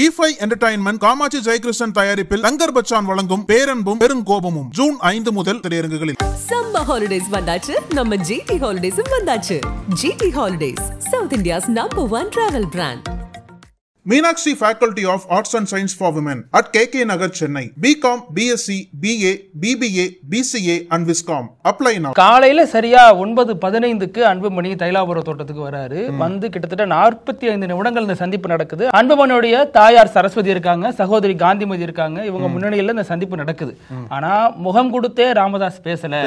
E5 entertainment Kamakshi Jayakrishnan தயாரிப்பில் தங்கர் பச்சான் வழங்கும் பேரன்பும் பெருங்கோபமும் June 5 முதல் திரையரங்குகளில். சம்மர் ஹாலிடேஸ் வந்தாச்சு, நம்ம GT ஹாலிடேஸும் வந்தாச்சு. GT holidays, south India's #1 travel brand. Meenakshi Faculty of Arts and Science for Women at KK Nagar, Chennai. BCom, BSc, BA, BBA, BCA and Viscom. Apply now. காலையில சரியா 9:15க்கு அன்புமணி தைலாபுரம் தோட்டத்துக்கு வராரு. வந்து கிட்டத்தட்ட 45 நிமிடங்கள் இந்த சந்திப்பு நடக்குது. அன்புமணியுடைய தாயார் சரஸ்வதி இருக்காங்க, சகோதரி காந்திமதி இருக்காங்க. இவங்க முன்னணியில இந்த சந்திப்பு நடக்குது. ஆனா முகம் கொடுத்தே ராமதாஸ் பேசல.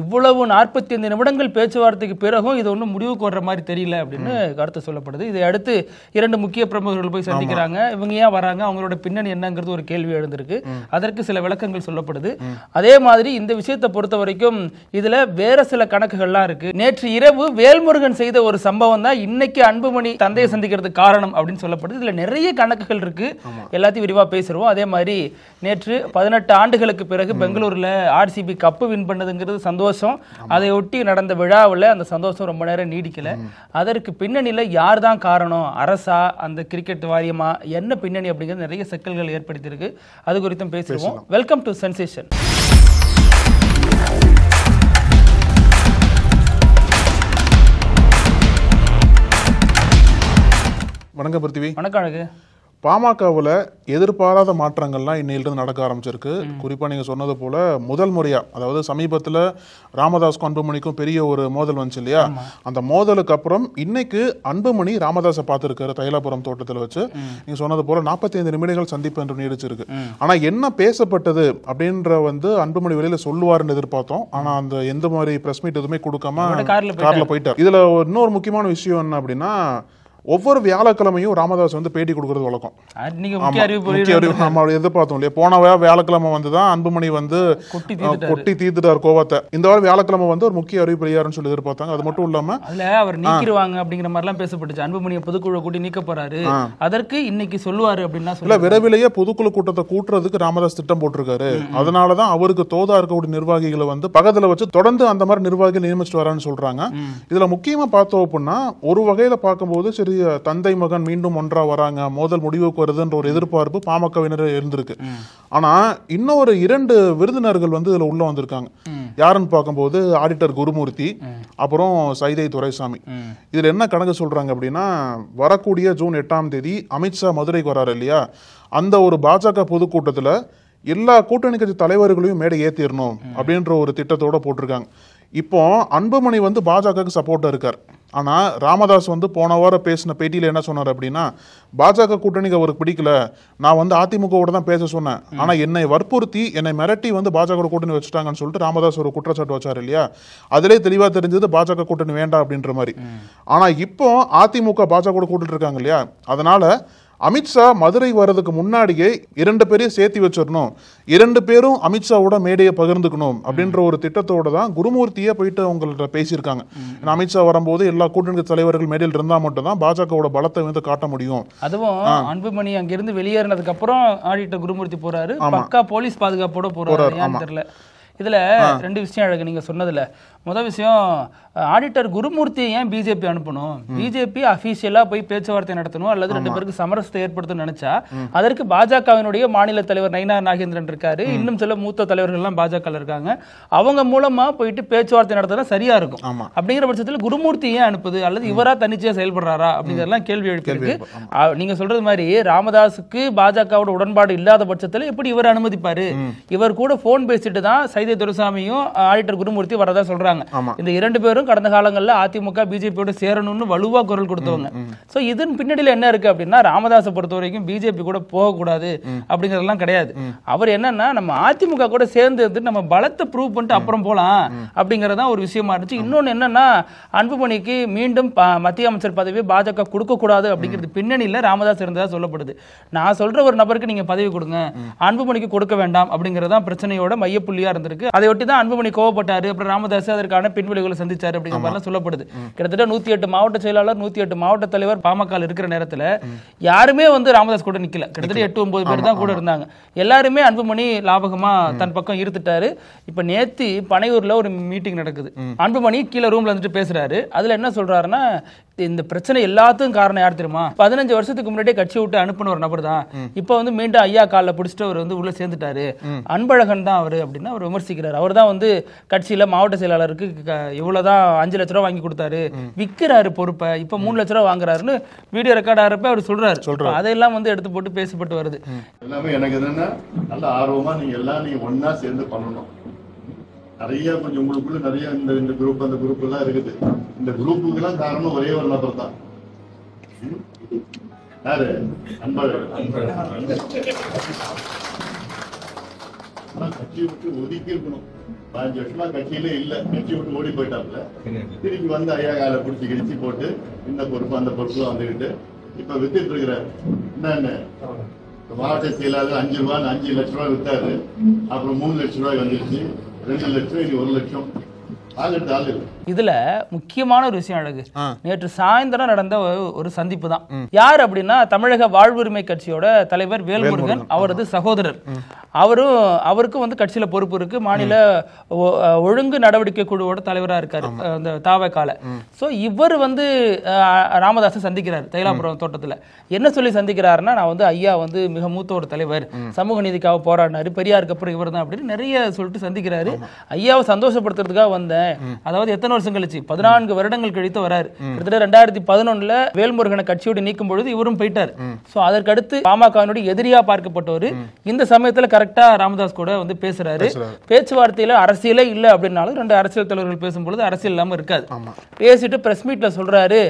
இவ்வளவு 45 நிமிடங்கள் பேச்சுவார்த்தைக்கு பிறகும் இது ஒன்றும் முடிவுக்கு வர்ற மாதிரி தெரியல அப்படின்னு கருத்து சொல்லப்படுது. இதை அடுத்து 2 முக்கிய பிரமுகர்கள் சந்திக்கிறாங்க. இவங்க ஏன் வராங்க, அவங்களோட பின்னணி என்னங்கிறது ஒரு கேள்வி எழுந்திருக்கு. அதற்கு சில விளக்கங்கள் சொல்லப்படுது. அதே மாதிரி இந்த விஷயத்தை பொறுத்த வரைக்கும் இதுல வேற சில கணக்குகள்லாம் இருக்கு. நேற்று இரவு வேல்முருகன் செய்த ஒரு சம்பவம் தான் இன்னைக்கு அன்புமணி தந்தையை சந்திக்கிறதுக்கு காரணம் அப்படின்னு சொல்லப்படுது. இதுல நிறைய கணக்குகள் இருக்கு, எல்லாத்தையும் விரிவா பேசுறோம். அதே மாதிரி நேற்று 18 ஆண்டுகளுக்கு பிறகு பெங்களூர்ல RCB கப்பு வின் பண்ணதுங்கிறது சந்தோஷம். அதை ஒட்டி நடந்த விழாவில் அந்த சந்தோஷம் ரொம்ப நேரம் நீடிக்கல. அதற்கு பின்னணியில யார் தான் காரணம், அரசா, அந்த கிரிக்கெட் வாரியமா, என்ன பின்னணி அப்படிங்கிறது நிறைய சிக்கல்கள் ஏற்படுத்தியிருக்கு. அது குறித்தும் பேசுவோம். Welcome to sensation. வணக்கம் பிருத்திவி. வணக்கம் அழகு. பாமகவில் எதிர்பாராத மாற்றங்கள்லாம் இன்னையிலிருந்து நடக்க ஆரம்பிச்சிருக்கு. குறிப்பாக நீங்கள் சொன்னது போல முதல் முறையாக, அதாவது சமீபத்தில் ராமதாஸ்க்கும் அன்புமணிக்கும் பெரிய ஒரு மோதல் வந்துச்சு இல்லையா, அந்த மோதலுக்கு அப்புறம் இன்னைக்கு அன்புமணி ராமதாஸை பார்த்துருக்காரு தைலாபுரம் தோட்டத்தில் வச்சு. நீங்கள் சொன்னது போல 45 நிமிடங்கள் சந்திப்பு என்று நீடிச்சிருக்கு. ஆனால் என்ன பேசப்பட்டது அப்படின்ற அன்புமணி வெளியில் சொல்லுவாருன்னு எதிர்பார்த்தோம். ஆனால் அந்த எந்த மாதிரி ப்ரெஸ் மீட் எதுவுமே கொடுக்காம காரில் போயிட்டார். இதில் இன்னொரு முக்கியமான விஷயம் என்ன அப்படின்னா, ஒவ்வொரு வியாழக்கிழமையும் ராமதாஸ் பேட்டி கொடுக்கறது வழக்கம். நம்ம எதிர்பார்த்தோம் இல்லையா, போன வியாழக்கிழமை வந்துதான் அன்புமணி கொட்டி தீர்த்துட்டார் கோவத்தை. இந்த வாரம் வியாழக்கிழமை ஒரு முக்கிய அறிவிப்பு வெளியாருன்னு சொல்லி எதிர்பார்த்தாங்க. அது மட்டும் இல்லாம அதுல அவர் நீக்கிடுவாங்க அப்படிங்கிற மாதிரி எல்லாம் பேசப்பட்டுச்சு. அன்புமணியை பொதுக்குழு கூட்டி நீக்க போறாரு, அதற்கு இன்னைக்கு சொல்லுவாரு அப்படின்னா இல்ல, விரைவிலேயே பொதுக்குழு கூட்டத்தை கூட்டுறதுக்கு ராமதாஸ் திட்டம் போட்டிருக்காரு. அதனாலதான் அவருக்கு தோதா இருக்கக்கூடிய நிர்வாகிகளை பக்கத்துல வச்சு தொடர்ந்து அந்த மாதிரி நிர்வாகிகள் நியமிச்சுட்டு வரான்னு சொல்றாங்க. இதுல முக்கியமா பார்த்தோம் அப்படின்னா, ஒரு வகையில பார்க்கும்போது சரி, தந்தை மகன் மீண்டும் ஒன்றா வராங்க, மோதல் முடிவுக்கு வருதுன்ற ஒரு எதிர்பார்ப்பு பாமகவினர் இருந்திருக்கு. ஆனா இன்னொரு 2 விருந்தினர்கள் இதுல உள்ள வந்திருக்காங்க. யாருன்னு பார்க்கும்போது ஆடிட்டர் குருமூர்த்தி, அப்புறம் சைதை துரைசாமி. இதுல என்ன கணக்கு சொல்றாங்க அப்படின்னா, வரக்கூடிய ஜூன் 8ஆம் தேதி அமித்ஷா மதுரைக்கு வராரு இல்லையா, அந்த ஒரு பாஜக பொதுக்கூட்டத்துல எல்லா கூட்டணி கட்சி தலைவர்களையும் மேடை ஏத்திடணும் அப்படின்ற ஒரு திட்டத்தோட போட்டிருக்காங்க. இப்போ அன்புமணி பாஜகவுக்கு சப்போர்ட்டா இருக்கார். ஆனா ராமதாஸ் போன வாரம் பேசின பேட்டியில என்ன சொன்னார் அப்படின்னா, பாஜக கூட்டணிக்கு அவருக்கு பிடிக்கல, நான் அதிமுகவோட தான் பேச சொன்னேன், ஆனா என்னை வற்புறுத்தி என்னை மிரட்டி பாஜக கூட்டணி வச்சுட்டாங்கன்னு சொல்லிட்டு ராமதாஸ் ஒரு குற்றச்சாட்டு வச்சாரு இல்லையா. அதிலே தெளிவா தெரிஞ்சது பாஜக கூட்டணி வேண்டாம் அப்படின்ற மாதிரி. ஆனா இப்போ அதிமுக பாஜக கூட்டிட்டு இருக்காங்க இல்லையா, அதனால அமித்ஷா மதுரை வர்றதுக்கு முன்னாடியே 2 பேரையும் சேர்த்து வச்சிடணும், 2 பேரும் அமித்ஷாவோட மேடையை பகிர்ந்துக்கணும் அப்படின்ற ஒரு திட்டத்தோட தான் குருமூர்த்தியே போயிட்டு அவங்கள்ட்ட பேசியிருக்காங்க. அமித்ஷா வரும்போது எல்லா கூட்டணி தலைவர்கள் மேடையில் இருந்தா மட்டும் தான் பாஜகவோட பலத்தை காட்ட முடியும். அதுவும் அன்புமணி அங்கிருந்து வெளியேறினதுக்கு அப்புறம் ஆடிட்டர் குருமூர்த்தி போறாரு, பக்கா போலீஸ் பாதுகாப்போட போறாரு. தெரியல. இதுல 2 விஷயம் அழகு நீங்க சொன்னதுல. முதல் விஷயம், ஆடிட்டர் குருமூர்த்தி ஏன் பிஜேபி அனுப்பணும்? பிஜேபி அபிஷியலா போய் பேச்சுவார்த்தை நடத்தணும் அல்லது 2 பேருக்கு சமரசத்தை ஏற்படுத்தணும் நினைச்சா அதற்கு பாஜகவினுடைய மாநில தலைவர் நயினார் நாகேந்திரன் இருக்காரு, இன்னும் சில மூத்த தலைவர்கள் எல்லாம் பாஜக இருக்காங்க. அவங்க மூலமா போயிட்டு பேச்சுவார்த்தை நடத்தினா சரியா இருக்கும். அப்படிங்கிற பட்சத்தில் குருமூர்த்தி ஏன் அனுப்புது, அல்லது இவரா தனிச்சையா செயல்படுறாரா அப்படிங்கறதெல்லாம் கேள்வி எழுப்பியிருக்கு. நீங்க சொல்றது மாதிரி ராமதாஸுக்கு பாஜகவோட உடன்பாடு இல்லாத பட்சத்தில் எப்படி இவர் அனுமதிப்பாரு? இவர் கூட போன் பேசிட்டு தான் சைதை துரைசாமியும் ஆடிட்டர் குருமூர்த்தி வரதா சொல்றாங்க. இந்த 2 பேரும் கடந்த காலங்களில் அதிமுக பிஜேபியோட சேரணும்னு வலுவா குரல் கொடுத்தவங்க. சோ இதன் பின்னணியில என்ன இருக்கு அப்படின்னா, ராமதாஸை பொறுத்த வரைக்கும் பிஜேபி கூட போகக்கூடாது அப்படிங்கறதெல்லாம் கிடையாது. அவர் என்னன்னா, நம்ம அதிமுக கூட சேர்ந்து நம்ம பலத்தை ப்ரூவ் பண்ணிட்டு அப்புறம் போலாம் அப்படிங்கறதான் ஒரு விஷயமா இருந்துச்சு. இன்னொன்னு என்னன்னா, அன்புமணிக்கு மீண்டும் மத்திய அமைச்சர் பதவி பாஜக கொடுக்க கூடாது அப்படிங்கிறது பின்னணியில ராமதாஸ் இருந்ததா சொல்லப்படுது. நான் சொல்ற ஒரு நபருக்கு நீங்க பதவி கொடுங்க, அன்புமணிக்கு கொடுக்க வேண்டாம் அப்படிங்கறதான் பிரச்சனையோட மையப்புள்ளியா இருந்திருக்கு. அதை ஒட்டி தான் அன்புமணி கோவப்பட்டாரு. அப்புறம் ராமதாஸ் அதற்கான பின்விளைவுகளை சந்திச்சாரு அப்படிங்கிற மாதிரி சொல்லப்படுது. கிட்டத்தட்ட 108 மாவட்ட செயலாளர், 108 மாவட்ட தலைவர் பாமக இருக்கிற நேரத்தில் யாருமே ராமதாஸ் கூட நிக்கல. கிட்டத்தட்ட 8-9 பேர் தான் கூட இருந்தாங்க. எல்லாருமே அன்புமணி லாபகமா தன் பக்கம் ஈர்த்துட்டாரு. இப்ப நேத்து பனையூர்ல ஒரு மீட்டிங் நடக்குது. அன்புமணி கீழே ரூம்ல வந்துட்டு பேசுறாரு. அதுல என்ன சொல்றாருன்னா, இந்த பிரச்சனை எல்லாத்துக்கும் காரணம் யார் தெரியுமா? 15 வருஷத்துக்கு முன்னாடியே கட்சி விட்டு அனுப்பின ஒரு நபர் தான் இப்ப வந்து மீண்டும் ஐயா காலில் பிடிச்சிட்டு அவர் வந்து உள்ள சேர்ந்துட்டாரு. அன்பழகன் தான் அவரு அப்படின்னு அவர் விமர்சிக்கிறார். அவர் தான் வந்து கட்சியில மாவட்ட செயலாளருக்கு இவ்வளவுதான் 5 லட்ச ரூபா வாங்கி கொடுத்தாரு, விற்கிறாரு பொறுப்பை, இப்ப 3 லட்ச ரூபா வாங்குறாருன்னு வீடியோ ரெக்கார்ட் ஆகிறப்ப அவர் சொல்றாரு. அதையெல்லாம் வந்து எடுத்து போட்டு பேசப்பட்டு வருது. எல்லாமே எனக்கு என்னன்னா நல்ல ஆர்வமா நீங்க ஒன்னா சேர்ந்து பண்ணணும். நிறைய கொஞ்சம் உங்களுக்குள்ள நிறைய இந்த குரூப் அந்த குரூப் எல்லாம் இருக்குது. இந்த குரூப்புக்கு எல்லாம் காரணம் ஒரே ஒரு நபர் தான். யாரு? அன்பழகன். கட்சி விட்டு ஒதுக்கி இருக்கணும். 5 வருஷமா கட்சியிலே இல்ல, கட்சி விட்டு ஓடி போயிட்டாப்ல. திருப்பி வந்து ஐயா கால பிடிச்சி கிடிச்சு போட்டு இந்த பொறுப்பு அந்த பொறுப்பு வந்துகிட்டு இப்ப வித்துட்டு இருக்கிறார். என்ன மாவட்ட செயலாளர் 5 ரூபாய் 5 லட்ச ரூபாய் வித்தாரு. அப்புறம் 3 லட்ச ரூபாய் வந்துருச்சு. 2 லட்சம், இது 1 லட்சம். இதுல முக்கியமான ஒரு விஷயம் அழகு, நேற்று சாயந்தரம் நடந்த ஒரு சந்திப்பு தான். யார் அப்படின்னா தமிழக வாழ்வுரிமை கட்சியோட தலைவர் வேல்முருகன், அவரது சகோதரர். அவருக்கும் வந்து கட்சியில பொறுப்பு இருக்கு. மாநில ஒழுங்கு நடவடிக்கை குழுவோட தலைவரா இருக்காரு அந்த தாவகால. சோ இவர் வந்து ராமதாஸை சந்திக்கிறார் தைலாபுரம் தோட்டத்துல. என்ன சொல்லி சந்திக்கிறாருன்னா, நான் வந்து ஐயா வந்து மிக மூத்த ஒரு தலைவர், சமூக நீதிக்காக போராடினாரு, பெரியாருக்கு அப்புறம் இவர் தான் அப்படின்னு நிறைய சொல்லிட்டு சந்திக்கிறாரு. ஐயாவை சந்தோஷப்படுத்துறதுக்காக வந்தேன். அதாவது எத்தனை வருஷம் கழிச்சு, 14 வருடங்கள் கழித்து வராரு. கிட்டத்தட்ட 2011 வேல்முருகனை கட்சியோடு நீக்கும் பொழுது இவரும் போயிட்டார். சோ அதற்கடுத்து பாமகவினுடைய எதிரியா பார்க்கப்பட்டவர் இந்த சமயத்துல கரெக்டா ராமதாஸ் கூட வந்து பேசுறாரு. பேச்சுவார்த்தையில அரசியலே இல்ல அப்படின்னாலும் 2 அரசியல் தலைவர்கள் பேசும்பொழுது அரசியல் இல்லாம இருக்காது. பேசிட்டு பிரஸ் மீட்ல சொல்றாரு,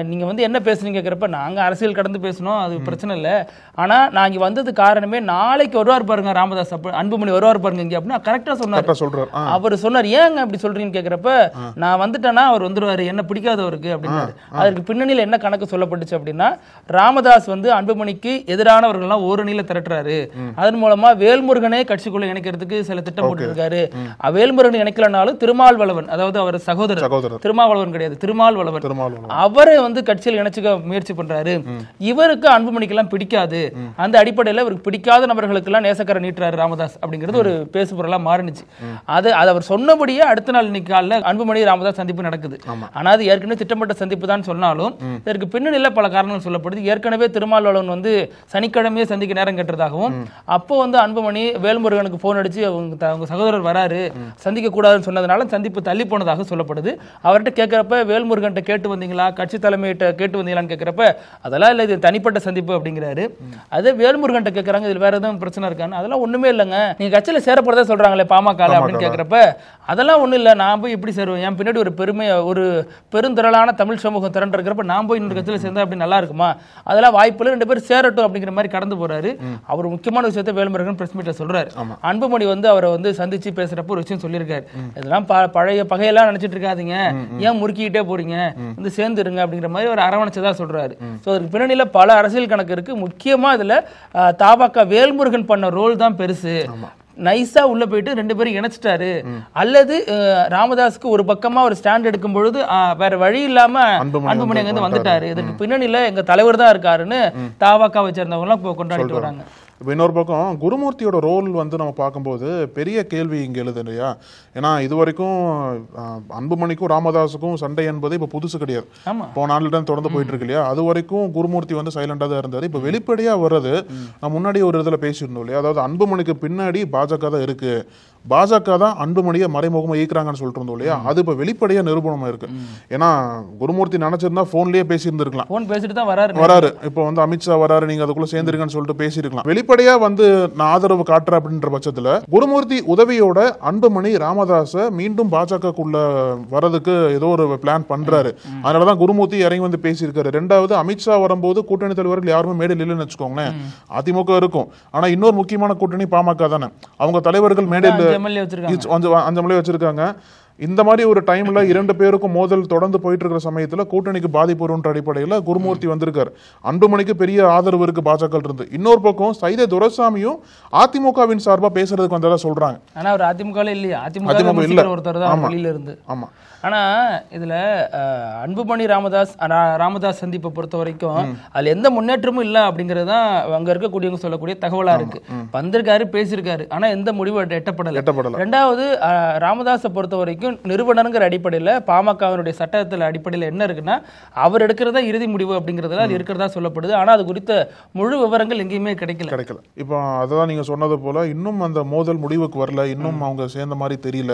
நீங்க வந்து என்ன பேசுறீங்க கேக்குறப்ப, நாங்க அரசியல் கடந்து பேசணும், அது பிரச்சனை இல்ல, ஆனா நான் இங்க வந்தது காரணமே நாளைக்கு வருவார் பாருங்க ராமதாஸ், அன்புமணி வருவார் பாருங்க இங்க அப்படின்னு கரெக்டா சொன்னார். அவர் சொன்னார், ஏங்க அப்படி சொல்றீங்க கேக்குறப்ப, நான் வந்துட்டேன்னா அவர் வந்துருவாரு, என்ன பிடிக்காதவருக்கு அப்படின்னாரு. அதற்கு பின்னணியில் என்ன கணக்கு சொல்லப்பட்டுச்சு அப்படின்னா, ராமதாஸ் வந்து அன்புமணிக்கு எதிரானவர்கள்லாம் ஒரு நீல திரட்டுறாரு, அதன் மூலமா வேல்முருகனே கட்சிக்குள்ள இணைக்கிறதுக்கு சில திட்டம் போட்டு இருக்காரு. வேல்முருகன் இணைக்கலனாலும் திருமாவளவன், அதாவது அவர் சகோதரர் திருமாவளவன் கிடையாது, திருமாவளவன், அவரை வந்து கட்சியில் இணைச்சுக்க முயற்சி பண்றாரு. இவருக்கு அன்புமணிக்கு எல்லாம் பிடிக்காது, அந்த அடிப்படையில் இவருக்கு பிடிக்காத நபர்களுக்கு எல்லாம் நேசக்கரை நீட்டுறாரு ராமதாஸ் அப்படிங்கிறது ஒரு பேசு பொருளா மாறினுச்சு. அது அவர் சொன்னபடியே அடுத்த நாள் இன்னைக்கு காலைல அன்புமணி ராமதாஸ் சந்திப்பு நடக்குது. ஆனா அது ஏற்கனவே திட்டமிட்ட சந்திப்பு தான் சொன்னாலும் இதற்கு பின்னணியில பல காரணங்கள் சொல்லப்படுது. ஏற்கனவே திருமாவளவன் வந்து சனிக்கிழமையே சந்திக்க நேரம் கேட்டதாகவும், அப்போ வந்து அன்புமணி வேல்முருகனுக்கு போன் அடிச்சு அவங்க சகோதரர் வராரு சந்திக்க கூடாதுன்னு சொன்னதுனால சந்திப்பு தள்ளி போனதாக சொல்லப்படுது. அவர்கிட்ட கேட்கிறப்ப, வேல்முருகன் கேட்டு வந்தீங்களா, கட்சி தலைமையிட்ட கேட்டு வந்தீங்களான்னு கேட்கிறப்ப, அதெல்லாம் இல்ல, இது தனிப்பட்ட சந்திப்பு அப்படிங்கிறாரு. அதே வேல்முருகன் கேட்கறாங்க, இதுல வேற எதுவும் பிரச்சனை இருக்கான்னு, அதெல்லாம் ஒண்ணுமே இல்லைங்க, நீங்க கட்சியில சேரப்படுறதா சொல்றாங்களே பாமக அப்படின்னு கேட்கிறப்ப, அதெல்லாம் ஒண்ணும் இல்ல, நான் போய் எப்படி சேருவேன், என் பின்னாடி ஒரு பெருமை, ஒரு பெருந்திரளான தமிழ் சமூகம் திரண்டு இருக்கிறப்ப நான் போய் இன்னொரு கட்சியில சேர்ந்தா அப்படி நல்லா இருக்குமா, அதெல்லாம் வாய்ப்புல 2 பேரும் சேரட்டும் அப்படிங்கிற மாதிரி கடந்து போறாரு. அவர் முக்கியமான விஷயத்தை வேல்முருகன் பிரஸ் மீட்ல சொல்றாரு. அன்புமணி வந்து அவரை வந்து சந்திச்சு பேசுறப்ப ஒரு விஷயம் சொல்லியிருக்காரு, இதெல்லாம் பழைய பகையெல்லாம் நினைச்சிட்டு இருக்காதீங்க, ஏன் முறுக்கிட்டே போறீங்க, வந்து சேர்ந்துருங்க அப்படிங்கிற மாதிரி ஒரு அரவணைச்சதா சொல்றாரு. சோ அதுக்கு பின்னணியில பல அரசியல் கணக்கு இருக்கு. முக்கியமா இதுல தாபாக வேல்முருகன் பண்ண ரோல் தான் பெருசு. நைஸா உள்ள போயிட்டு 2 பேரும் இணைச்சிட்டாரு, அல்லது ராமதாஸ்க்கு ஒரு பக்கமா ஒரு ஸ்டாண்ட் எடுக்கும் பொழுது வேற வழி இல்லாம அன்புமணி அங்க இருந்து வந்துட்டாரு, இதுக்கு பின்னணியில எங்க தலைவர் தான் இருக்காருன்னு தாவாக்கா வச்சிருந்தவங்க எல்லாம் கொண்டாடிட்டு வராங்க. இப்போ இன்னொரு பக்கம் குருமூர்த்தியோட ரோல் வந்து நம்ம பார்க்கும்போது பெரிய கேள்வி இங்கே எழுது இல்லையா? ஏன்னா இது வரைக்கும் அன்புமணிக்கும் ராமதாஸுக்கும் சண்டை என்பது இப்போ புதுசு கிடையாது, இப்போ 4 டைம் தொடர்ந்து போயிட்டு இருக்கு இல்லையா? அது வரைக்கும் குருமூர்த்தி வந்து சைலண்டாக தான் இருந்தார். இப்போ வெளிப்படையாக வர்றது, நம்ம முன்னாடி ஒரு இதில் பேசியிருந்தோம் இல்லையா, அதாவது அன்புமணிக்கு பின்னாடி பாஜக தான் இருக்கு, பாஜக தான் அன்புமணியை மறைமுகமாக ஈக்குறாங்கன்னு சொல்லிட்டு இருந்தோம் இல்லையா? அது இப்போ வெளிப்படையா நிரூபணமா இருக்கு. ஏன்னா குருமூர்த்தி நினைச்சிருந்தா போன்லயே பேசியிருந்திருக்கலாம், போன் பேசிட்டு தான் வராரு. இப்போ வந்து அமித்ஷா வராரு, நீங்க அதுக்குள்ள சேர்ந்துருங்கன்னு சொல்லிட்டு பேசியிருக்கலாம். வெளிப்படையா வந்து நான் ஆதரவு காட்டுறேன் அப்படின்ற பட்சத்துல குருமூர்த்தி உதவியோட அன்புமணி ராமதாஸை மீண்டும் பாஜகக்குள்ள வரதுக்கு ஏதோ ஒரு பிளான் பண்றாரு. அதனாலதான் குருமூர்த்தி இறங்கி வந்து பேசியிருக்காரு. 2வது, அமித்ஷா வரும்போது கூட்டணி தலைவர்கள் யாருமே மேடையில் இல்லைன்னு வச்சுக்கோங்களேன். அதிமுக இருக்கும், ஆனா இன்னொரு முக்கியமான கூட்டணி பாமக தானே, அவங்க தலைவர்கள் மேடையில் 5 எம்எல்ஏ வச்சிருக்காங்க. இந்த மாதிரி ஒரு டைம்ல 2 பேருக்கும் மோதல் தொடர்ந்து போயிட்டு இருக்கிற சமயத்துல கூட்டணிக்கு பாதிப்பு அடிப்படையில் குருமூர்த்தி வந்திருக்காரு. அன்புமணிக்கு பெரிய ஆதரவு இருக்கு பாஜக இருந்து. இன்னொரு பக்கம் சைதை துரைசாமியும் அதிமுகவின் சார்பா பேசுறதுக்கு வந்ததா சொல்றாங்க. ஆனா அவர் அதிமுக இல்லையா? அதிமுக இல்ல, ஒருத்தர் தான் வெளியில இருந்து. ஆமா. ஆனா இதுல அன்புமணி ராமதாஸ் சந்திப்பை பொறுத்த வரைக்கும் அதுல எந்த முன்னேற்றமும் இல்ல அப்படிங்கிறது தான் அங்க இருக்கக்கூடியவங்க சொல்லக்கூடிய தகவலா இருக்கு. வந்திருக்காரு, பேசியிருக்காரு, ஆனா எந்த முடிவு எட்டப்படல. 2வது, ராமதாஸை பொறுத்த வரைக்கும் வரைக்கும் நிறுவனங்கிற அடிப்படையில் பாமகவினுடைய சட்டத்தில் அடிப்படையில் என்ன இருக்குன்னா அவர் எடுக்கிறதா இறுதி முடிவு அப்படிங்கிறதுல அது இருக்கிறதா சொல்லப்படுது. ஆனால் அது குறித்த முழு விவரங்கள் எங்கேயுமே கிடைக்கல. இப்போ அதான் நீங்க சொன்னது போல இன்னும் அந்த மோதல் முடிவுக்கு வரல, இன்னும் அவங்க சேர்ந்த மாதிரி தெரியல.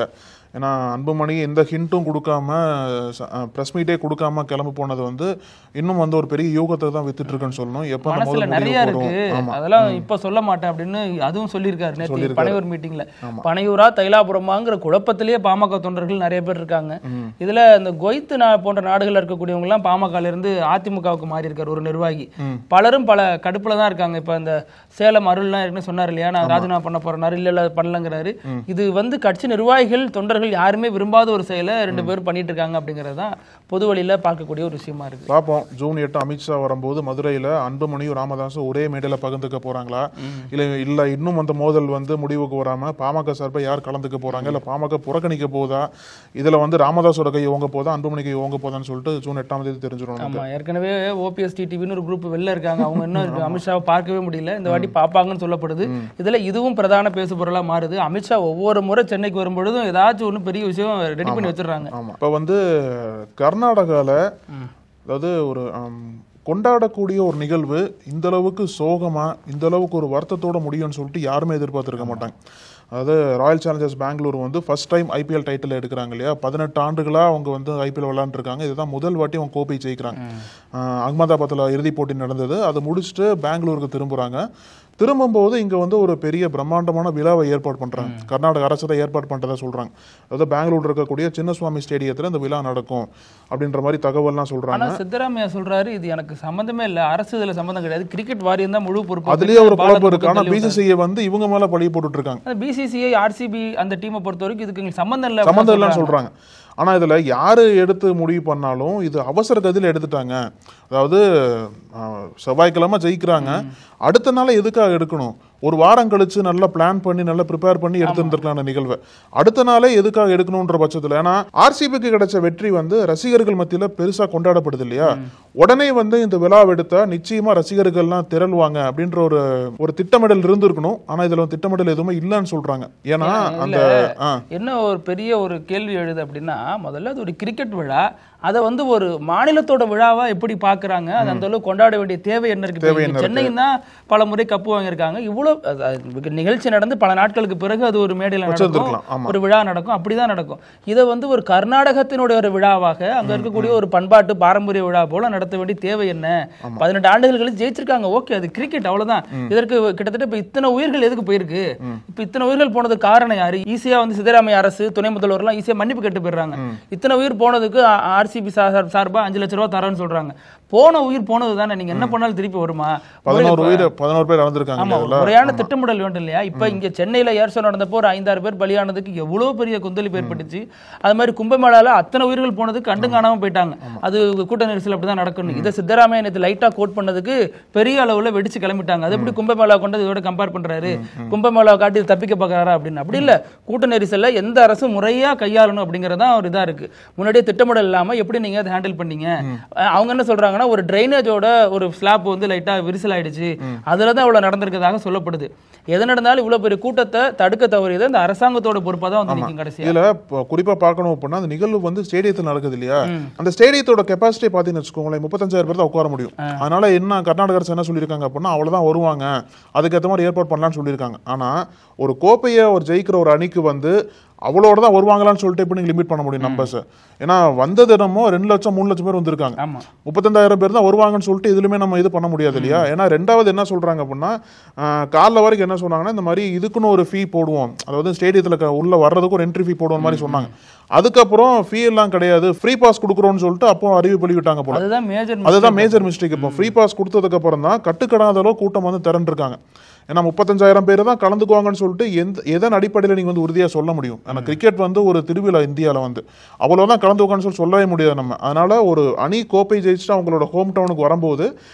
ஏன்னா அன்புமணி எந்த ஹிண்ட்டும் கொடுக்காம பிரஸ் மீட்டே கொடுக்காம கிளம்பி போனது வந்து இன்னும் வந்து ஒரு பெரிய யூகத்தை தான் வித்துட்டு இருக்குன்னு சொல்லணும். எப்ப மனசுல நிறைய இருக்கு, அதெல்லாம் இப்ப சொல்ல மாட்டேன் அப்படின்னு அதுவும் சொல்லியிருக்காரு நேற்று பனையூர் மீட்டிங்ல. பனையூரா தைலாபுரமாங்கிற குழப்பத்திலேயே பாமக தொண்டர்கள் நிறைய பேர் இருக்காங்க. இதுல இந்த கொய்த்து போன்ற நாடுகள்ல இருக்கக்கூடியவங்க எல்லாம் பாமக இருந்து அதிமுகவுக்கு மாறி இருக்காரு ஒரு நிர்வாகி. பலரும் பல கடுப்புல தான் இருக்காங்க. இப்ப இந்த சேலம் அருள்லாம் இருக்குன்னு சொன்னார் இல்லையா, நான் ராஜினாமா பண்ண போறேன், இல்ல பண்ணலங்கிறாரு. இது வந்து கட்சி நிர்வாகிகள் தொண்டர்கள் யாருமே விரும்பாத ஒரு செயலை 2 பேரும் பண்ணிட்டு இருக்காங்க அப்படிங்கிறது தான் பொது வழியில பார்க்கக்கூடிய ஒரு விஷயமா இருக்கு. பாப்போம் ஜூன் 8 அமித்ஷா வரும்போது மதுரையில அன்புமணியும் ராமதாசும் ஒரே மேடையில பகிர்ந்துக்க போறாங்களா, இல்ல இன்னும் அந்த மோதல் வந்து முடிவுக்கு வராம பாமக சார்பை யார் கலந்துக்க போறாங்க, இல்ல பாமக புறக்கணிக்க போதா, இதுல வந்து ராமதாஸோட கை ஓங்க போதா அன்புமணி கை ஓங்க போதான்னு சொல்லிட்டு ஜூன் 8ஆம் தேதி தெரிஞ்சிடும். ஆமா, ஏற்கனவே ஓபிஎஸ் டிடிவின்னு ஒரு குரூப் வெளில இருக்காங்க, அவங்க இன்னும் அமித்ஷாவை பார்க்கவே முடியல, இந்த வாட்டி பாப்பாங்கன்னு சொல்லப்படுது. இதுல இதுவும் பிரதான பேசுபொருளா மாறுது. அமித்ஷா ஒவ்வொரு முறை சென்னைக்கு வரும்பொழுதும் ஏதாச்சும் ஒன்றும் பெரிய விஷயம் ரெடி பண்ணி வச்சிடறாங்க. இப்ப வந்து கர்நாடகால அதாவது ஒரு கொண்டாடக்கூடிய ஒரு நிகழ்வு இந்த அளவுக்கு சோகமா இந்த அளவுக்கு ஒரு வருத்தத்தோட முடியும்னு சொல்லிட்டு யாருமே எதிர்பார்த்திருக்க மாட்டாங்க. அதாவது ராயல் சேலஞ்சர்ஸ் பெங்களூர் வந்து ஃபர்ஸ்ட் டைம் ஐபிஎல் டைட்டில் எடுக்கிறாங்க இல்லையா, 18 ஆண்டுகளா அவங்க வந்து ஐபிஎல் விளையாண்டுருக்காங்க. இதுதான் முதல் வாட்டி அவங்க கோப்பை ஜெயிக்கிறாங்க. அகமதாபாத்தில் இறுதிப் போட்டி நடந்தது, அதை முடிச்சுட்டு பெங்களூருக்கு திரும்புறாங்க. திரும்பும்போது இங்க வந்து ஒரு பெரிய பிரம்மாண்டமான விழாவை ஏற்பாடு பண்றாங்க. கர்நாடக அரசு தான் ஏற்பாடு பண்றதா சொல்றாங்க. அதாவது பெங்களூர் இருக்கக்கூடிய சின்னசுவாமி ஸ்டேடியத்துல இந்த விழா நடக்கும் அப்படின்ற மாதிரி தகவல்லாம் சொல்றாங்க. சித்தராமையா சொல்றாரு இது எனக்கு சம்பந்தமே இல்ல, அரசு இதுல சம்பந்தம் கிடையாது, கிரிக்கெட் வாரியம் தான் முழு பொறுப்பு. அதுலயே ஒரு குழப்பம் இருக்கு. ஆனா பிசிசிஐ வந்து இவங்க மேல பழி போட்டுட்டு இருக்காங்க. பிசிசிஐ ஆர்சிபி அந்த டீமை பொறுத்த வரைக்கும் இதுக்கு சம்பந்தம் இல்லைன்னு சொல்றாங்க. ஆனா இதுல யாரு எடுத்து முடிவு பண்ணாலும் இது அவசர கதியில எடுத்துட்டாங்க. அதாவது செவ்வாய்க்கிழமை ஜெயிக்கிறாங்க, அடுத்த நாள் எதுக்காக எடுக்கணும்? ஒரு வாரம் கழிச்சு நல்லா பிளான் பண்ணி நல்லா ப்ரிப்பேர் பண்ணி எடுத்துருந்துருக்கலாம் நிகழ்வை. அடுத்த நாளே எதுக்காக எடுக்கணும்ன்ற பட்சத்தில், ஏன்னா ஆர்சிபிக்கு கிடைச்ச வெற்றி வந்து ரசிகர்கள் மத்தியில பெருசா கொண்டாடப்படுது இல்லையா, உடனே வந்து இந்த விழா எடுத்தா நிச்சயமா ரசிகர்கள்லாம் திரளுவாங்க அப்படின்ற ஒரு திட்டமிடல் இருந்திருக்கணும். ஆனா இதுல திட்டமிடல் எதுவுமே இல்லைன்னு சொல்றாங்க. ஏன்னா அந்த என்ன ஒரு பெரிய ஒரு கேள்வி எழுது அப்படின்னா, முதல்ல அது ஒரு கிரிக்கெட் விழா, அதை வந்து ஒரு மாநிலத்தோட விழாவா எப்படி பாக்குறாங்க, அது அந்த அளவுக்கு கொண்டாட வேண்டிய தேவை என்ன இருக்கு? சென்னையும் தான் பல முறை கப்பு வாங்கியிருக்காங்க. இவ்வளவு நிகழ்ச்சி நடந்து பல நாட்களுக்கு பிறகு அது ஒரு மேடையில் நடக்கும், ஒரு விழா நடக்கும், அப்படிதான் நடக்கும். இதை வந்து ஒரு கர்நாடகத்தினுடைய ஒரு விழாவாக அங்க இருக்கக்கூடிய ஒரு பண்பாட்டு பாரம்பரிய விழா போல நடத்த வேண்டிய தேவை என்ன? 18 ஆண்டுகள் கழிச்சு ஜெயிச்சிருக்காங்க, ஓகே, அது கிரிக்கெட் அவ்வளவுதான். இதற்கு கிட்டத்தட்ட இப்ப இத்தனை உயிர்கள் எதுக்கு போயிருக்கு? இப்ப இத்தனை உயிர்கள் போனதுக்கு காரணம் யாரு? ஈஸியா வந்து சித்தராமையா அரசு துணை முதல்வர் எல்லாம் ஈஸியா மன்னிப்பு கேட்டு போயிடுறாங்க. இத்தனை உயிர் போனதுக்கு ஆர்சிபி சார்பா 5 லட்சம் ரூபாய் தரேன்னு சொல்றாங்க. போன உயிர் போனது தானே, நீங்க என்ன பண்ணாலும் திருப்பி வருமா? 11 பேர் இறந்திருக்காங்க. முறையான திட்டமிடல் வேண்டும் இல்லையா? இப்ப இங்க சென்னையில ஏர் ஷோ நடந்தப்போ ஒரு 5-6 பேர் பலியானதுக்கு எவ்வளவு பெரிய கொந்தளிப்பு ஏற்பட்டுச்சு. அது மாதிரி கும்பமேளால அத்தனை உயிர்கள் போனதுக்கு கண்டு காணாம போயிட்டாங்க. அது கூட்ட நெரிசல் அப்படிதான் நடக்கணும். இதை சித்தராமையா நேற்று லைட்டா கோட் பண்ணதுக்கு பெரிய அளவுல வெடிச்சு கிளம்பிட்டாங்க. அது எப்படி கும்பமேளா கொண்டு இதோட கம்பேர் பண்றாரு? கும்பமேளா காட்டி தப்பிக்க பாக்குறாரா அப்படின்னு? அப்படி இல்ல, கூட்ட நெரிசல்ல எந்த அரசும் முறையா கையாளணும் அப்படிங்கறதா ஒரு இதா இருக்கு. முன்னாடியே திட்டமிடல் இல்லாம எப்படி நீங்க அதை ஹேண்டில் பண்ணீங்க? அவங்க என்ன சொல்றாங்கன்னா, ஒரு டிரைனேஜோட ஒரு ஸ்லாப் வந்து லைட்டா விரிசல் ஆயிடுச்சு, அதுலதான் இவ்வளவு நடந்திருக்கிறதாக சொல்லப்படுது. எது நடந்தாலும் இவ்வளவு பெரிய கூட்டத்தை தடுக்க தவறியது இந்த அரசாங்கத்தோட பொறுப்பா தான் வந்து நிக்கும். கடைசியா இதுல குறிப்பா பார்க்கணும் அப்படின்னா, அந்த நிகழ்வு வந்து ஸ்டேடியத்தில் நடக்குது இல்லையா, அந்த ஸ்டேடியத்தோட கெப்பாசிட்டி பாத்தீங்கன்னு வச்சுக்கோங்களேன், 35,000 பேர் தான் உட்கார முடியும். அதனால என்ன கர்நாடக அரசு என்ன சொல்லியிருக்காங்க அப்படின்னா, அவ்வளவுதான் வருவாங்க, அதுக்கேற்ற மாதிரி ஏற்பாடு பண்ணலாம்னு சொல்லியிருக்காங்க. ஆனா ஒரு கோப்பையை ஒரு ஜெயிக்கிற ஒரு அணிக்கு வந்து அவ்வளோட தான் வருவாங்களான்னு சொல்லிட்டு இப்போ நீங்கள் லிமிட் பண்ண முடியும் நம்பர்ஸ். ஏன்னா வந்தது என்னமோ 2 லட்சம் 3 லட்சம் பேர் வந்திருக்காங்க, 35,000 பேர் தான் வருவாங்கன்னு சொல்லிட்டு இதுலுமே நம்ம இது பண்ண முடியாது இல்லையா. ஏன்னா ரெண்டாவது என்ன சொல்றாங்க அப்படின்னா, காலைல வரைக்கும் என்ன சொன்னாங்கன்னா, இந்த மாதிரி இதுக்குன்னு ஒரு ஃபீ போடுவோம், அதாவது ஸ்டேடியத்தில் உள்ள வர்றதுக்கு ஒரு என்ட்ரி ஃபீ போடுவோம் மாதிரி சொன்னாங்க. அதுக்கப்புறம் ஃபீ எல்லாம் கிடையாது, ஃப்ரீ பாஸ் கொடுக்குறோம்னு சொல்லிட்டு அப்போ அறிவிப்பு வெளியிட்டாங்க போல. அதுதான் மேஜர் மிஸ்டேக். இப்போ ஃப்ரீ பாஸ் கொடுத்ததுக்கு அப்புறம் தான் கட்டுக்கடாத அளவு கூட்டம் வந்து திரண்டிருக்காங்க. ஏன்னா 35,000 பேர் தான் கலந்துக்குவாங்கன்னு சொல்லிட்டு எதன் அடிப்படையில் நீங்கள் வந்து உறுதியாக சொல்ல முடியும்? ஏன்னா கிரிக்கெட் வந்து ஒரு திருவிழா இந்தியாவில் வந்து அவ்வளோதான் கலந்துக்குவாங்கன்னு சொல்லவே முடியாது நம்ம. அதனால ஒரு அணி கோப்பை ஜெயிச்சுட்டு அவங்களோட ஹோம் டவுனுக்கு வரும்போது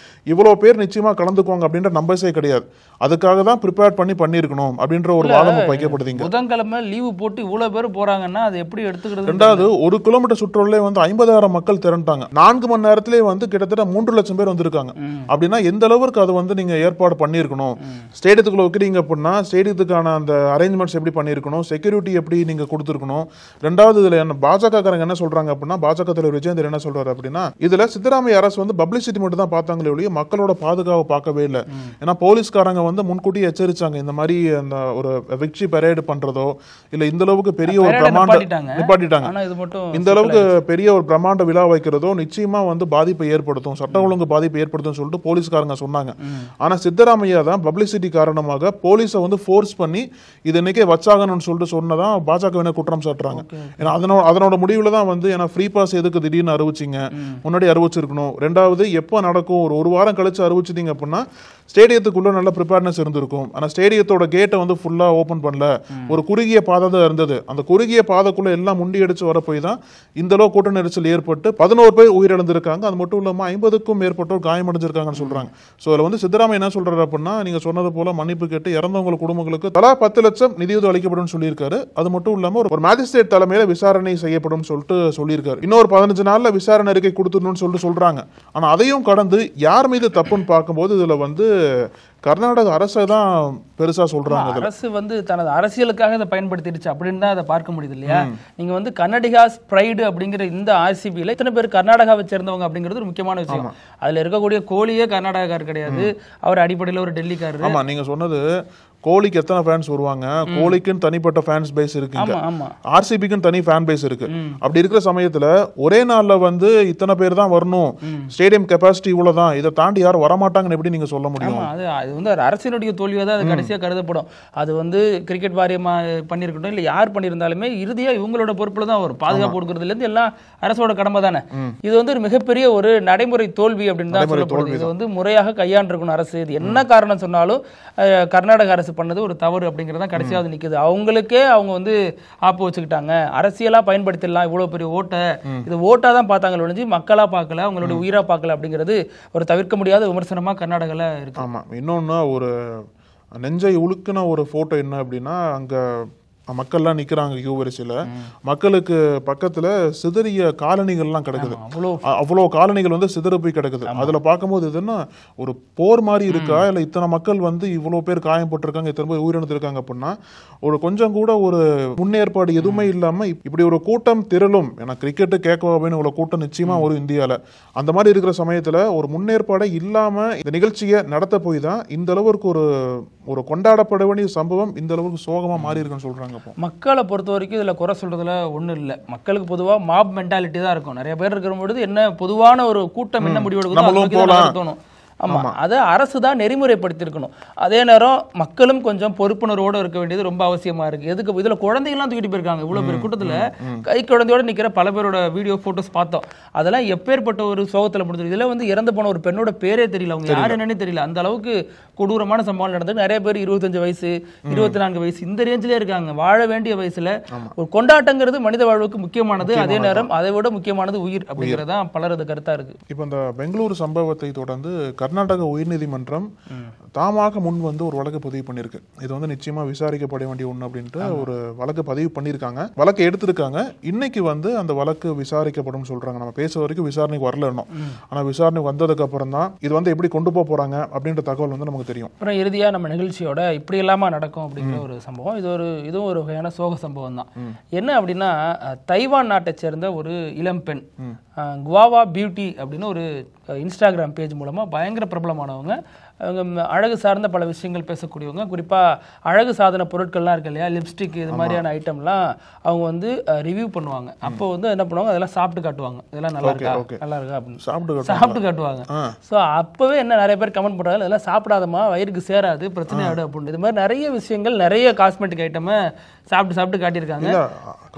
இவ்வளோ பேர் நிச்சயமா கலந்துக்குவாங்க அப்படின்ற நம்பர்ஸே கிடையாது. அதுக்காக தான் ப்ரிப்பேர் பண்ணியிருக்கணும் அப்படின்ற ஒரு வாதம் வைக்கப்படுதுங்க. புதன்கிழமை லீவு போட்டு இவ்வளோ பேர் போறாங்கன்னா அது எப்படி எடுத்து ஒத்துக்கிறது. ரெண்டாவது 1 கிலோமீட்டர் சுற்றுலே வந்து 50,000 மக்கள் திரண்டாங்க. 4 மணி நேரத்திலே வந்து கிட்டத்தட்ட 3 லட்சம் பேர் வந்திருக்காங்க. அப்படின்னா எந்த அளவுக்கு அது வந்து நீங்க ஏற்பாடு பண்ணிருக்கணும். ஸ்டேடியத்துக்குள்ள வைக்கிறீங்க அப்படின்னா ஸ்டேடியத்துக்கான அந்த அரேஞ்ச்மெண்ட்ஸ் எப்படி பண்ணிருக்கணும், செக்யூரிட்டி எப்படி நீங்க கொடுத்துருக்கணும். ரெண்டாவது இதுல என்ன பாஜக காரங்க என்ன சொல்றாங்க அப்படின்னா, பாஜக தலைவர் விஜயேந்திரன் என்ன சொல்றாரு அப்படின்னா, இதுல சித்தராமையா அரசு வந்து பப்ளிசிட்டி மட்டும் தான் பார்த்தாங்களே ஒழிய மக்களோட பாதுகாப்பு பார்க்கவே இல்லை. ஏன்னா போலீஸ்காரங்க வந்து முன்கூட்டி எச்சரிச்சாங்க, இந்த மாதிரி அந்த ஒரு விக்டரி பரேடு பண்றதோ இல்ல இந்த அளவுக்கு பெரிய ஒரு பிரம்மாண்ட நிப்பாட்டிட்டாங்க, இந்த அளவுக்கு பெரிய ஒரு பிரம்மாண்ட விழா வைக்கிறதோ நிச்சயமா வந்து பாதிப்பை ஏற்படுத்தும், சட்ட ஒழுங்கு பாதிப்பை ஏற்படுத்தும் சொல்லிட்டு போலீஸ்காரங்க சொன்னாங்க. ஆனா சித்தராமையா தான் பப்ளிசிட்டி காரணமாக போலீஸை வந்து ஃபோர்ஸ் பண்ணி இது இன்னைக்கே வச்சாகணும்னு சொல்லிட்டு சொன்னதான் பாஜக குற்றம் சாட்டுறாங்க. ஏன்னா அதனோட முடிவுல தான் வந்து ஏன்னா ஃப்ரீ பாஸ் எதுக்கு திடீர்னு அறிவிச்சிங்க, முன்னாடி அறிவிச்சிருக்கணும். ரெண்டாவது எப்போ நடக்கும், ஒரு வாரம் கழிச்சு அறிவிச்சிட்டீங்க அப்படின்னா ஸ்டேடியத்துக்குள்ள நல்ல ப்ரிப்பேர்னஸ் இருந்திருக்கும். ஆனா ஸ்டேடியத்தோட கேட்டை வந்து ஃபுல்லா ஓபன் பண்ணல, ஒரு குறுகிய பாதை தான் இருந்தது. அந்த குறுகிய பாதைக்குள்ள எல்லாம் முண்டி அடிச்சு வர போய் தான் இந்த அளவு கூட்ட நெரிசல் ஏற்பட்டு 11 பேர் உயிரிழந்திருக்காங்க. அது மட்டும் இல்லாம 50க்கும் மேற்பட்டோர் காயமடைஞ்சிருக்காங்கன்னு சொல்றாங்க. சோ அதுல வந்து சித்தராமையா என்ன சொல்றாரு அப்படின்னா, நீங்க சொன்னது போல மன்னிப்பு கேட்டு இறந்தவங்க குடும்பங்களுக்கு தலா 10 லட்சம் நிதியுதவி அளிக்கப்படும் சொல்லியிருக்காரு. அது மட்டும் இல்லாம ஒரு மேஜிஸ்ட்ரேட் தலைமையில விசாரணை செய்யப்படும் சொல்லிட்டு சொல்லியிருக்காரு. இன்னொரு 15 நாள்ல விசாரணை அறிக்கை கொடுத்துடணும்னு சொல்லிட்டு சொல்றாங்க. ஆனா அதையும் கடந்து யார் மீது தப்புன்னு பார்க்கும்போது இதுல வந்து கர்நாடக அரசை தான் பெருசா சொல்றாங்க. அரசு வந்து தனது அரசியலுக்காக இதை பயன்படுத்திடுச்சு அப்படின்னு தான் அதை பார்க்க முடியுது இல்லையா. நீங்க வந்து கர்நாடகாஸ் பிரைடு அப்படிங்கிற இந்த ஆர்சிபியில இத்தனை பேர் கர்நாடகாவை சேர்ந்தவங்க அப்படிங்கிறது ஒரு முக்கியமான விஷயம். அதுல இருக்கக்கூடிய கோலியே கர்நாடகாக்கார் கிடையாது, அவர் அடிப்படையில் ஒரு டெல்லிக்காரர். ஆமா, நீங்க சொன்னது கோலிக்கு எத்தனை ஃபேன்ஸ் வருவாங்க, கோலிக்குன்னு தனிப்பட்ட ஃபேன்ஸ் பேஸ் இருக்கு, ஆர்சிபிக்குன்னு தனி ஃபேன் பேஸ் இருக்கு. அப்படி இருக்கிற சமயத்துல ஒரே நாள்ல வந்து இத்தனை பேர் தான் வரணும், ஸ்டேடியம் கெபாசிட்டி இவ்வளவுதான், இதை தாண்டி யாரும் வரமாட்டாங்கன்னு எப்படி நீங்க சொல்ல முடியும்? அது வந்து அரசினுடைய தோல்வியா தான் அது கடைசியா கருதப்படும். அது வந்து கிரிக்கெட் வாரியமா பண்ணிருக்கட்டும் இல்ல யார் பண்ணியிருந்தாலுமே இறுதியா இவங்களோட பொறுப்புல தான் வரும். பாதுகாப்பு கொடுக்கறதுல இருந்து எல்லாம் அரசோட கடமை தானே. இது வந்து ஒரு மிகப்பெரிய ஒரு நடைமுறை தோல்வி அப்படின்னு தான் சொல்லப்படுது. இது வந்து முறையாக கையாண்டிருக்கணும் அரசு. இது என்ன காரணம் சொன்னாலும் கர்நாடக அரசு பண்ணது ஒரு தவறு அப்படிங்கறத கடைசியாவது நிக்குது. அவங்களுக்கே அவங்க வந்து ஆப்பு வச்சுக்கிட்டாங்க, அரசியலா பயன்படுத்திடலாம் இவ்வளவு பெரிய ஓட்டை, இது ஓட்டா தான் பார்த்தாங்க ஒழிஞ்சு மக்களா பார்க்கல, அவங்களுடைய உயிரா பார்க்கல அப்படிங்கிறது ஒரு தவிர்க்க முடியாத விமர்சனமா கர்நாடகால இருக்கு. ஆமா, இன்னொன்னு ஒரு நெஞ்சை உழுக்குன ஒரு போட்டோ என்ன அப்படின்னா, அங்க மக்கள்லாம் நிக்கிறாங்க கியூ வரிசையில, மக்களுக்கு பக்கத்துல சிதறிய காலணிகள்லாம் கிடக்குது. அவ்வளோ காலணிகள் வந்து சிதற போய் கிடக்குது. அதுல பார்க்கும்போது இது என்ன ஒரு போர் மாதிரி இருக்கா, இல்ல இத்தனை மக்கள் வந்து இவ்வளவு பேர் காயப்பட்டிருக்காங்க, இத்தனை பேர் உயிரிழந்திருக்காங்க அப்படின்னா ஒரு கொஞ்சம் கூட ஒரு முன்னேற்பாடு எதுவுமே இல்லாம இப்படி ஒரு கூட்டம் திரளும். ஏன்னா கிரிக்கெட்டு கேட்கவான்னு இவ்வளவு கூட்டம் நிச்சயமா வரும் இந்தியால. அந்த மாதிரி இருக்கிற சமயத்துல ஒரு முன்னேற்பாடை இல்லாம இந்த நிகழ்ச்சியை நடத்த போய் தான் இந்த அளவுக்கு ஒரு கொண்டாடப்பட வேண்டிய சம்பவம் இந்த அளவுக்கு சோகமா மாறி இருக்குன்னு சொல்றாங்க. மக்களை பொறுத்த வரைக்கும் இதுல குறை சொல்றதுல ஒண்ணும் இல்லை. மக்களுக்கு பொதுவா மாப் மென்டாலிட்டி தான் இருக்கும். நிறைய பேர் இருக்கிற பொழுது என்ன பொதுவான ஒரு கூட்டம் என்ன முடிவெடுக்கும் தோணும். ஆமா, அதை அரசு தான் நெறிமுறைப்படுத்திருக்கணும். அதே நேரம் மக்களும் கொஞ்சம் பொறுப்புணர்வோடு இருக்க வேண்டியது ரொம்ப அவசியமா இருக்கு. எதுக்கு இதுல குழந்தைகள்லாம் தூக்கிட்டு போயிருக்காங்க. இவ்வளவு பெரிய கூட்டத்துல கை குழந்தையோட நிக்கிற பல பேரோட வீடியோ போட்டோஸ் பார்த்தோம். அதெல்லாம் எப்பேற்பட்ட ஒரு சோகத்துல முடிஞ்சது. இதுல வந்து இறந்து போன ஒரு பெண்ணோட பேரே தெரியல, அவங்க யாரு என்னன்னு தெரியல. அந்த அளவுக்கு கொடூரமான சம்பவம் நடந்தது. நிறைய பேர் 25 வயசு 24 வயசு இந்த ரேஞ்சிலே இருக்காங்க. வாழ வேண்டிய வயசுல ஒரு கொண்டாட்டங்கிறது மனித வாழ்வுக்கு முக்கியமானது. அதே நேரம் அதை விட முக்கியமானது உயிர் அப்படிங்கறதா பலரது கருத்தா இருக்கு. இப்ப இந்த பெங்களூரு சம்பவத்தை தொடர்ந்து கர்நாடக உயர்நீதிமன்றம் தாமாக முன் வந்து ஒரு வழக்கு பதிவு பண்ணிருக்கு. இது வந்து நிச்சயமா விசாரிக்கப்பட வேண்டிய ஒண்ணு அப்படின்ட்டு ஒரு வழக்கு பதிவு பண்ணிருக்காங்க, வழக்கு எடுத்திருக்காங்க. இன்னைக்கு வந்து அந்த வழக்கு விசாரிக்கப்படும் சொல்றாங்க. நம்ம பேச வரைக்கும் விசாரணைக்கு வரல இன்னும். ஆனா விசாரணை வந்ததுக்கு அப்புறம் தான் இது வந்து எப்படி கொண்டு போறாங்க அப்படின்ற தகவல் வந்து நமக்கு தெரியும். அப்புறம் இறுதியா நம்ம நிகழ்ச்சியோட இப்படி இல்லாம நடக்கும் அப்படிங்கிற ஒரு சம்பவம். இதுவும் ஒரு வகையான சோக சம்பவம் தான். என்ன அப்படின்னா, தைவான் நாட்டை சேர்ந்த ஒரு இளம் பெண் குவாவா பியூட்டி அப்படின்னு ஒரு இன்ஸ்டாகிராம் பேஜ் மூலமா பயங்கர பிரபலமானவங்க. அவங்க அழகு சார்ந்த பல விஷயங்கள் பேசக்கூடியவங்க. குறிப்பாக அழகு சாதன பொருட்கள்லாம் இருக்கு இல்லையா, லிப்ஸ்டிக் இது மாதிரியான ஐட்டம்லாம் அவங்க வந்து ரிவ்யூ பண்ணுவாங்க. அப்போ வந்து என்ன பண்ணுவாங்க, அதெல்லாம் சாப்பிட்டு காட்டுவாங்க. இதெல்லாம் நல்லா இருக்கா நல்லா இருக்கா அப்படின்னு சாப்பிட்டு காட்டுவாங்க. ஸோ அப்போவே என்ன நிறைய பேர் கமெண்ட் பண்ணுறாங்க, இதெல்லாம் சாப்பிடாதமா, வயிறுக்கு சேராது, பிரச்சனை ஆகிடும் அப்படின்னு. இது மாதிரி நிறைய விஷயங்கள், நிறைய காஸ்மெட்டிக் ஐட்டமை சாப்பிட்டு காட்டியிருக்காங்க.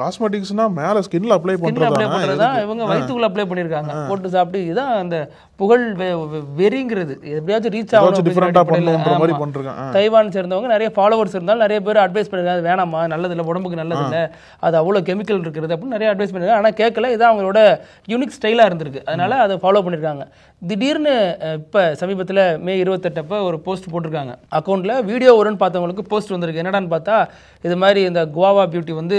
காஸ்மெட்டிக்ஸ்னா மேல ஸ்கின்ல அப்ளை பண்றதா, இவங்க வயித்துக்குள்ள அப்ளை பண்ணிருக்காங்க, போட்டு சாப்பிட்டு. இதுதான் அந்த புகழ் வெறிங்கிறது. எப்படியாச்சும் ரீச் ஆகும் ஏதாச்சும் டிஃபரெண்டா பண்ணணும்ன்ற மாதிரி பண்றாங்க. தைவான் சேர்ந்தவங்க நிறைய ஃபாலோவர்ஸ் இருந்தாலும் நிறைய பேர் அட்வைஸ் பண்ணிருக்காங்க, வேணாமா நல்லது இல்லை, உடம்புக்கு நல்லது இல்லை, அது அவ்வளோ கெமிக்கல் இருக்குது அப்படின்னு நிறைய அட்வைஸ் பண்ணிருக்காங்க. ஆனால் கேட்கல, இதான் அவங்களோட யூனிக் ஸ்டைலா இருந்திருக்கு, அதனால அதை ஃபாலோ பண்ணிருக்காங்க. திடீர்னு இப்ப சமீபத்தில் மே 28 அப்ப ஒரு போஸ்ட் போட்டிருக்காங்க அக்கௌண்ட்ல. வீடியோ வரும்னு பார்த்தவங்களுக்கு போஸ்ட் வந்திருக்கு. என்னடான்னு பார்த்தா, இது மாதிரி இந்த குவாவா பியூட்டி வந்து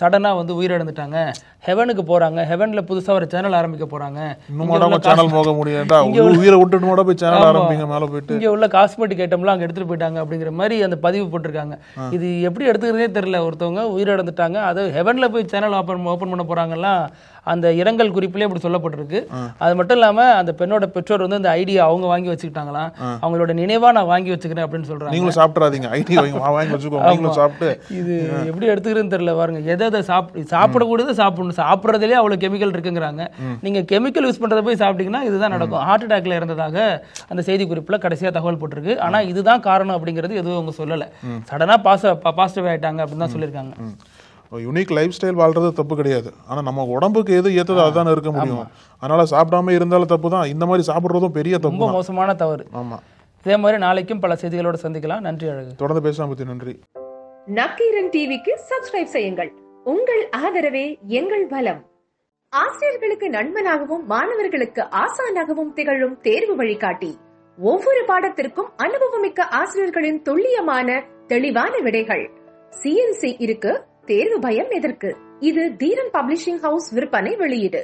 சடனா வந்து உயிரிழந்துட்டாங்க, ஹெவனுக்கு போறாங்க, ஹெவன்ல புதுசா ஒரு சேனல் ஆரம்பிக்க போறாங்க, சேனல் போக முடியாதா, உயிரை விட்டுட்டு போய் சேனல் ஆரம்பிங்க, மேல போயிட்டு இங்க உள்ள காஸ்மெட்டிக் ஐட்டம்லாம் அங்க எடுத்துட்டு போயிட்டாங்க அப்படிங்கிற மாதிரி அந்த பதிவு போட்டிருக்காங்க. இது எப்படி எடுத்துக்கிறதே தெரியல. ஒருத்தவங்க உயிரிழந்துட்டாங்க, அது ஹெவன்ல போய் சேனல் ஓபன் பண்ண போறாங்கலாம் அந்த இரங்கல் குறிப்பிலே இப்படி சொல்லப்பட்டிருக்கு. அது மட்டும் இல்லாம அந்த பெண்ணோட பெற்றோர் வந்து அந்த ஐடியா அவங்க வாங்கி வச்சுக்கிட்டாங்களாம், அவங்களோட நினைவா நான் வாங்கி வச்சுக்கிறேன் அப்படின்னு சொல்றாங்க. நீங்களும் சாப்பிடாதீங்க, ஐடியா வாங்கி வச்சுக்கோங்க, நீங்களும் சாப்பிட்டு. இது எப்படி எடுத்துக்கிறதுன்னு தெரியல. பாருங்க, எதை சாப்பிடக்கூடியதை சாப்பிடணும், சாப்பிட்றதுலேயே அவ்வளவு கெமிக்கல் இருக்குங்கிறாங்க. நீங்க கெமிக்கல் யூஸ் பண்றதை போய் சாப்பிட்டீங்கன்னா இதுதான் நடக்கும். ஹார்ட் அட்டாக்ல இருந்ததாக அந்த செய்தி குறிப்புல கடைசியா தகவல் போட்டிருக்கு. ஆனா இதுதான் காரணம் அப்படிங்கிறது எதுவும் அவங்க சொல்லல. சடனா பாசிட்டிவ் ஆயிட்டாங்க அப்படின்னு தான் சொல்லியிருக்காங்க. யூனிக் லைஃப் ஸ்டைல் வாழ்றது தப்பு கிடையாது, ஆனா நம்ம உடம்புக்கு எது ஏத்ததோ அதுதான் இருக்க முடியும். அதனால சாப்பிடாம இருந்தாலும் தப்பு தான், இந்த மாதிரி சாப்பிடுறதும் பெரிய தப்பு, ரொம்ப மோசமான தவறு. ஆமா. இதே மாதிரி நாளைக்கும் பல செய்திகளோட சந்திக்கலாம். நன்றி அழகு. தொடர்ந்து பேசலாம் பத்தி நன்றி. நக்கீரன் டிவிக்கு சப்ஸ்கிரைப் செய்யுங்கள். உங்கள் ஆதரவே எங்கள் பலம். ஆசிரியர்களுக்கு நண்பனாகவும் மாணவர்களுக்கு ஆசானாகவும் திகழும் தேர்வு வழிகாட்டி. ஒவ்வொரு பாடத்திற்கும் அனுபவமிக்க ஆசிரியர்களின் துல்லியமான தெளிவான விடைகள். CNC இருக்கு, தேர்வு பயம் எதற்கு? இது தீரன் பப்ளிஷிங் ஹவுஸ் விற்பனை வெளியீடு.